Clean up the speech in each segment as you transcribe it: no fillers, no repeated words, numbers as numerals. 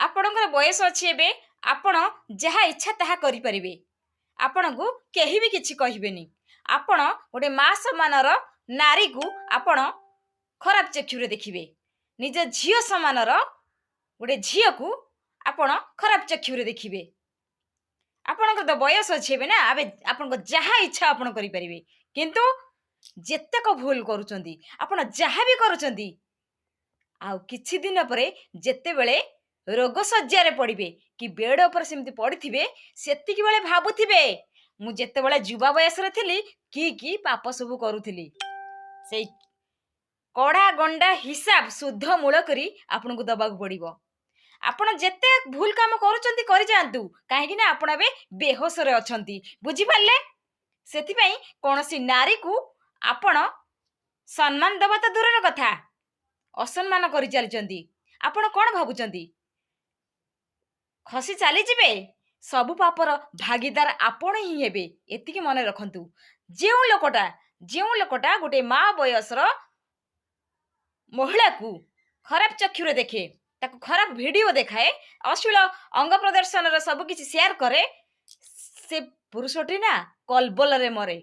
ଆପଣଙ୍କର ବୟସ ଅଛି ଏବେ, ଆପଣ ଯାହା ଇଚ୍ଛା ତାହା କରିପାରିବେ। ଆପଣଙ୍କୁ କେହି ବି କିଛି କହିବେନି। ଆପଣ ଗୋଟେ ମା ସମାନର ନାରୀକୁ ଆପଣ ଖରାପ ଚକ୍ଷୁରେ ଦେଖିବେ। ନିଜ ଝିଅ ସମାନର ଗୋଟେ ଝିଅକୁ ଆପଣ ଖରାପ ଚକ୍ଷୁରେ ଦେଖିବେ। ଆପଣଙ୍କର ତ ବୟସ ଅଛି ଏବେ ନା, ଏବେ ଆପଣଙ୍କ ଯାହା ଇଚ୍ଛା ଆପଣ କରିପାରିବେ। କିନ୍ତୁ ଯେତେକ ଭୁଲ କରୁଛନ୍ତି, ଆପଣ ଯାହା ବି କରୁଛନ୍ତି, ଆଉ କିଛି ଦିନ ପରେ ଯେତେବେଳେ ରୋଗ ଶଯ୍ୟାରେ ପଡ଼ିବେ କି ବେଡ୍ ଉପରେ ସେମିତି ପଡ଼ିଥିବେ, ସେତିକି ବେଳେ ଭାବୁଥିବେ ମୁଁ ଯେତେବେଳେ ଯୁବା ବୟସରେ ଥିଲି କି ପାପ ସବୁ କରୁଥିଲି। ସେଇ କଡ଼ା ଗଣ୍ଡା ହିସାବ ସୁଧ ମୂଳ କରି ଆପଣଙ୍କୁ ଦବାକୁ ପଡ଼ିବ। ଆପଣ ଯେତେ ଭୁଲ କାମ କରୁଛନ୍ତି କରିଯାଆନ୍ତୁ, କାହିଁକି ନା ଆପଣ ଏବେ ବେହୋସରେ ଅଛନ୍ତି। ବୁଝିପାରିଲେ? ସେଥିପାଇଁ କୌଣସି ନାରୀକୁ ଆପଣ ସମ୍ମାନ ଦେବା ତ ଦୂରର କଥା, ଅସମ୍ମାନ କରିଚାଲିଛନ୍ତି। ଆପଣ କ'ଣ ଭାବୁଛନ୍ତି ଖସି ଚାଲିଯିବେ? ସବୁ ପାପର ଭାଗିଦାର ଆପଣ ହିଁ ହେବେ। ଏତିକି ମନେ ରଖନ୍ତୁ। ଯେଉଁ ଲୋକଟା ଗୋଟେ ମା ବୟସର ମହିଳାକୁ ଖରାପ ଚକ୍ଷୁରେ ଦେଖେ, ତାକୁ ଖରାପ ଭିଡିଓ ଦେଖାଏ, ଅଶ୍ଳୀଳ ଅଙ୍ଗ ପ୍ରଦର୍ଶନର ସବୁ କିଛି ସେୟାର କରେ, ସେ ପୁରୁଷଟି ନା କଲବଲରେ ମରେ।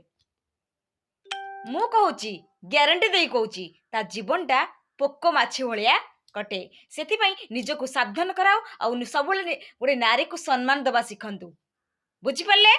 ମୁଁ କହୁଛି, ଗ୍ୟାରେଣ୍ଟି ଦେଇ କହୁଛି, ତା ଜୀବନଟା ପୋକ ମାଛି ଭଳିଆ କଟେ। ସେଥିପାଇଁ ନିଜକୁ ସାବଧାନ କରାଅ, ଆଉ ସବୁବେଳେ ଗୋଟେ ନାରୀକୁ ସମ୍ମାନ ଦେବା ଶିଖନ୍ତୁ। ବୁଝିପାରିଲେ?